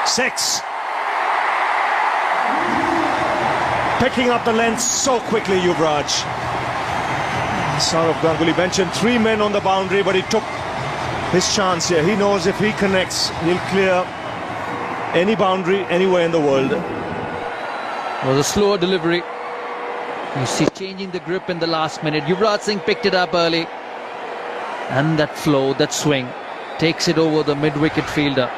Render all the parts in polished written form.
6. Picking up the length so quickly, Yuvraj. Saurav Ganguly mentioned 3 men on the boundary, but he took his chance here. He knows if he connects, he'll clear any boundary anywhere in the world. It was a slower delivery. You see, changing the grip in the last minute. Yuvraj Singh picked it up early. And that flow, that swing, takes it over the mid-wicket fielder.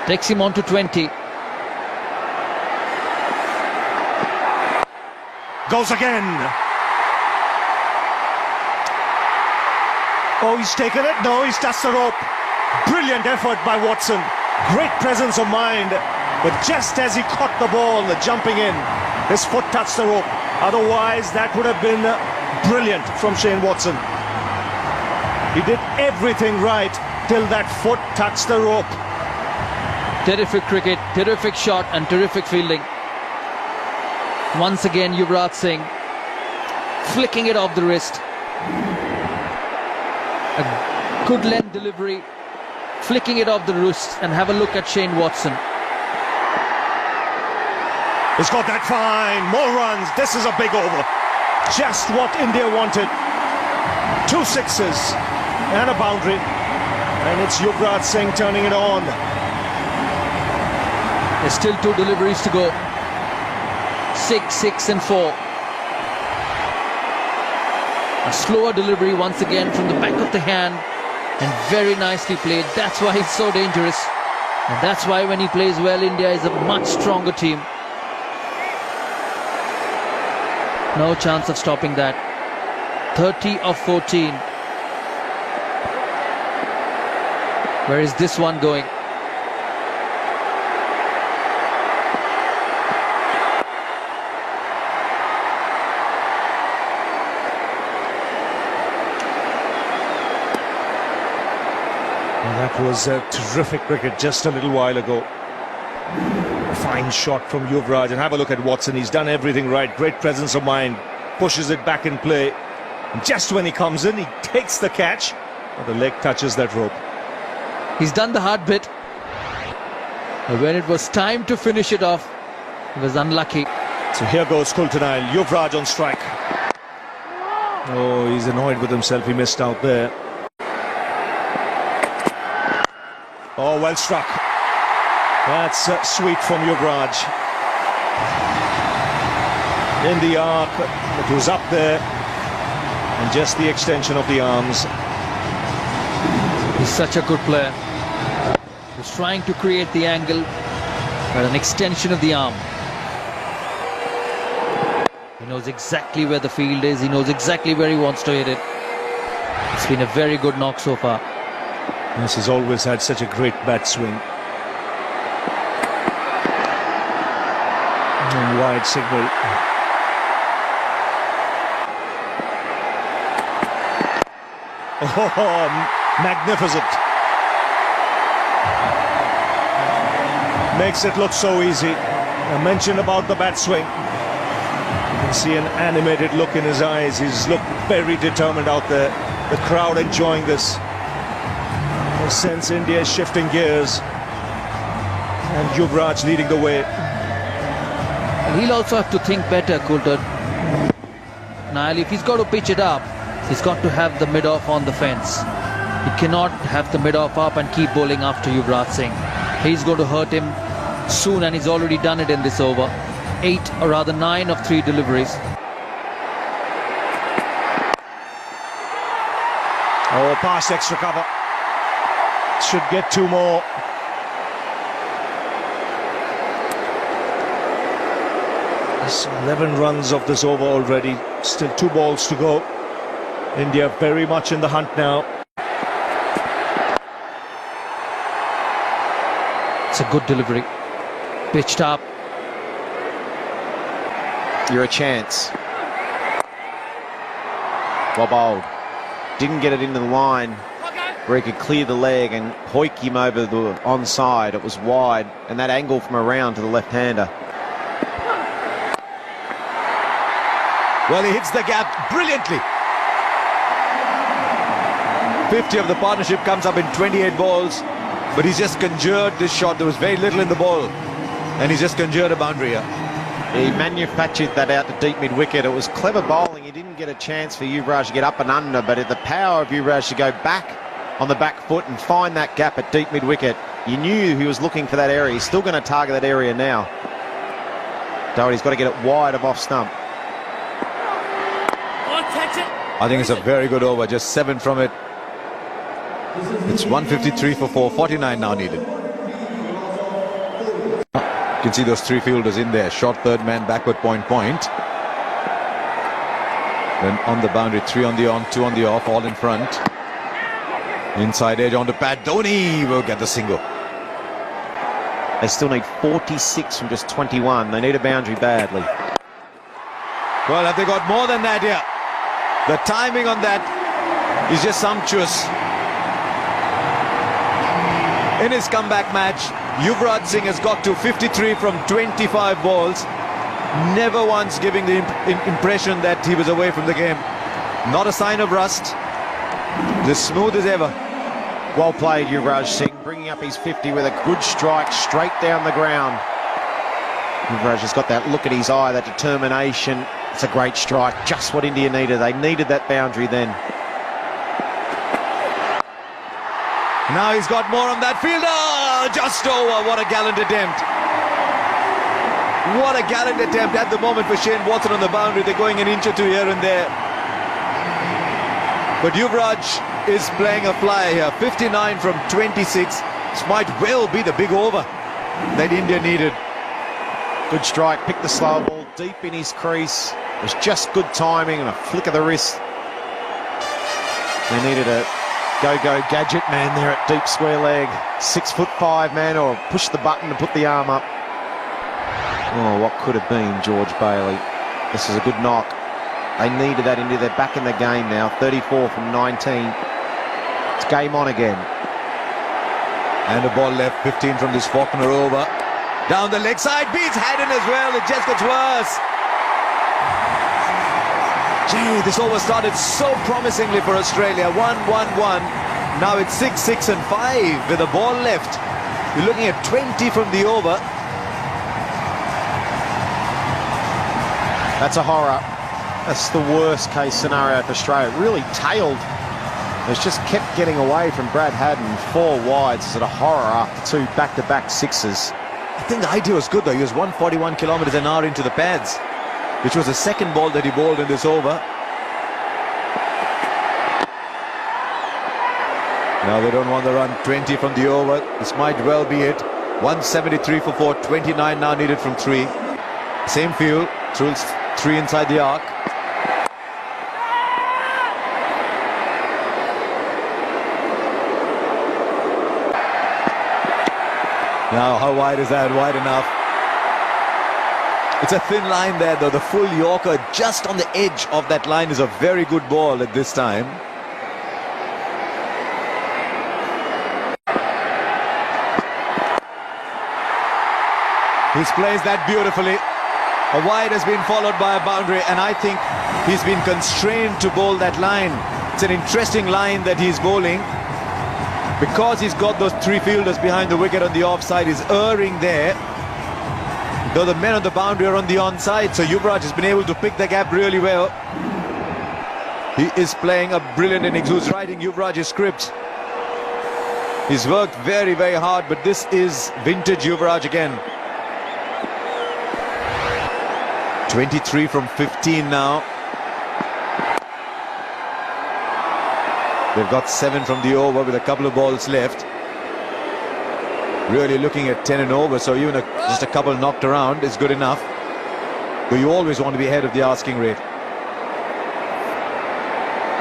Takes him on to 20. Goes again. Oh, he's taken it. No, he's touched the rope. Brilliant effort by Watson. Great presence of mind. But just as he caught the ball, jumping in, his foot touched the rope. Otherwise, that would have been brilliant from Shane Watson. He did everything right till that foot touched the rope. Terrific cricket, terrific shot and terrific fielding. Once again, Yuvraj Singh flicking it off the wrist. A good length delivery, flicking it off the wrist, and have a look at Shane Watson. He's got that fine, more runs. This is a big over. Just what India wanted. 2 sixes and a boundary. And it's Yuvraj Singh turning it on. There's still 2 deliveries to go. 6, 6 and 4. A slower delivery once again from the back of the hand, and very nicely played. That's why he's so dangerous, and that's why when he plays well, India is a much stronger team. No chance of stopping that. 30 of 14. Where is this one going? That was a terrific cricket just a little while ago. A fine shot from Yuvraj, and have a look at Watson. He's done everything right. Great presence of mind. Pushes it back in play. And just when he comes in, he takes the catch, but the leg touches that rope. He's done the hard bit. But when it was time to finish it off, he was unlucky. So here goes Kulkarni. Yuvraj on strike. Oh, he's annoyed with himself. He missed out there. Oh, well struck. That's sweet from Yuvraj. In the arc, it was up there, and just the extension of the arms. He's such a good player. He's trying to create the angle, but an extension of the arm. He knows exactly where the field is. He knows exactly where he wants to hit it. It's been a very good knock so far. This has always had such a great bat swing. And wide signal. Oh, magnificent. Makes it look so easy. I mentioned about the bat swing. You can see an animated look in his eyes. He's looked very determined out there. The crowd enjoying this. I sense India is shifting gears, and Yuvraj leading the way. And he'll also have to think better, Coulter. Now, if he's got to pitch it up, he's got to have the mid-off on the fence. He cannot have the mid-off up and keep bowling after Yuvraj Singh. He's going to hurt him soon, and he's already done it in this over. 8, or rather 9 of 3 deliveries. Oh, past extra cover. Should get 2 more. There's 11 runs of this over already. Still 2 balls to go. India very much in the hunt now. It's a good delivery. Pitched up. You're a chance. Well bowled. Didn't get it into the line where he could clear the leg and hoik him over the onside. It was wide, and that angle from around to the left-hander. Well, he hits the gap brilliantly. 50 of the partnership comes up in 28 balls. but he's just conjured this shot. There was very little in the ball, and he's just conjured a boundary here. He manufactured that out to deep mid-wicket. It was clever bowling. He didn't get a chance for Yuvraj to get up and under, but the power of Yuvraj to go back on the back foot and find that gap at deep mid-wicket. You knew he was looking for that area. He's still going to target that area now. Doherty's got to get it wide of off stump. I think it's a very good over, just 7 from it. It's 153 for 4, 49 now needed. You can see those 3 fielders in there. Short third man, backward point. Then on the boundary, 3 on the on, 2 on the off, all in front. Inside edge onto Pat. Dhoni will get the single. They still need 46 from just 21. They need a boundary badly. Well, have they got more than that here? The timing on that is just sumptuous. In his comeback match, Yuvraj Singh has got to 53 from 25 balls. Never once giving the impression that he was away from the game. Not a sign of rust. As smooth as ever. Well played, Yuvraj Singh, bringing up his 50 with a good strike straight down the ground. Yuvraj has got that look at his eye, that determination. It's a great strike, just what India needed. They needed that boundary then. Now he's got more on that fielder. Just over. What a gallant attempt. What a gallant attempt at the moment for Shane Watson on the boundary. They're going an inch or 2 here and there. But Yuvraj is playing a flyer here. 59 from 26. This might well be the big over that India needed. Good strike, picked the slow ball deep in his crease. It was just good timing and a flick of the wrist. They needed a go-go gadget man there at deep square leg. 6'5" man, or push the button to put the arm up. Oh, what could have been George Bailey. This is a good knock. They needed that into their back in the game now. 34 from 19. It's game on again. And a ball left, 15 from this Faulkner over. Down the leg side, beats Haddon as well. It just gets worse. Gee, this over started so promisingly for Australia. 1-1-1. Now it's 6-6 and 5 with a ball left. You're looking at 20 from the over. That's a horror. That's the worst case scenario for Australia. It really tailed. It's just kept getting away from Brad Haddon. 4 wides. Is it a horror after 2 back-to-back sixes? I think the idea was good though. He was 141 kilometers an hour into the pads, which was the second ball that he bowled in this over. Now they don't want the run. 20 from the over. This might well be it. 173 for 4. 29 now needed from 3. Same field. Truls 3 inside the arc. Now, how wide is that? Wide enough. It's a thin line there, though. The full Yorker just on the edge of that line is a very good ball at this time. He plays that beautifully. A wide has been followed by a boundary, and I think he's been constrained to bowl that line. It's an interesting line that he's bowling. Because he's got those 3 fielders behind the wicket on the offside, he's erring there. Though the men on the boundary are on the onside, so Yuvraj has been able to pick the gap really well. He is playing a brilliant innings. Who's writing Yuvraj's script? He's worked very, very hard, but this is vintage Yuvraj again. 23 from 15 now. They've got 7 from the over with a couple of balls left. Really looking at 10 and over, so even just a couple knocked around is good enough. But you always want to be ahead of the asking rate.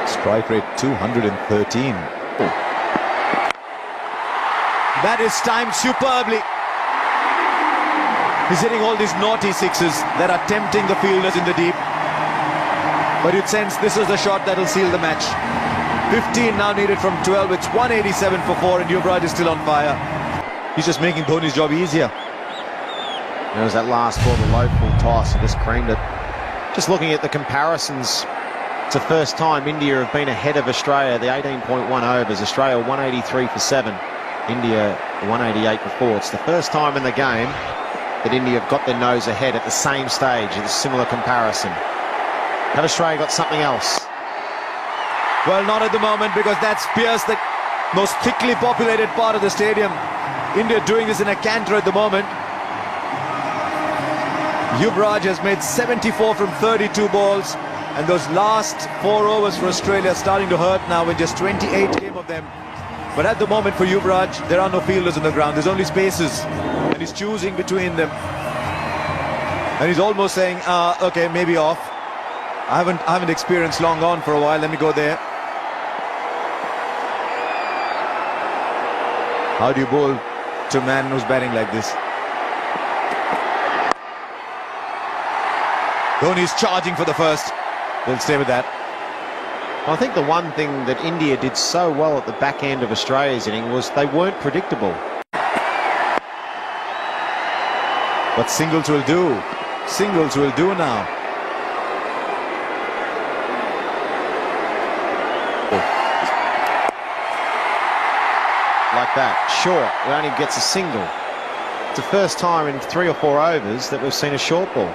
Strike rate 213. That is timed superbly. He's hitting all these naughty sixes that are tempting the fielders in the deep. But you'd sense this is the shot that'll seal the match. 15 now needed from 12. It's 187 for 4 and Yuvraj is still on fire. He's just making Dhoni's job easier. There was that last ball, the low full toss, and just creamed it. Just looking at the comparisons, it's the first time India have been ahead of Australia. The 18.1 overs. Australia 183 for 7. India 188 before. It's the first time in the game that India have got their nose ahead at the same stage in a similar comparison. Have Australia got something else? Well, not at the moment, because that's Pierce, the most thickly populated part of the stadium. India doing this in a canter at the moment. Yuvraj has made 74 from 32 balls, and those last 4 overs for Australia are starting to hurt now with just 28 came of them. But at the moment for Yuvraj, there are no fielders on the ground. There's only spaces, and he's choosing between them. And he's almost saying, okay, maybe off. I haven't experienced long on for a while. Let me go there. How do you bowl to a man who's batting like this? Dhoni's charging for the first. They'll stay with that. I think the one thing that India did so well at the back end of Australia's inning was they weren't predictable. What singles will do. Singles will do now. Like that, short, it only gets a single. It's the first time in 3 or 4 overs that we've seen a short ball.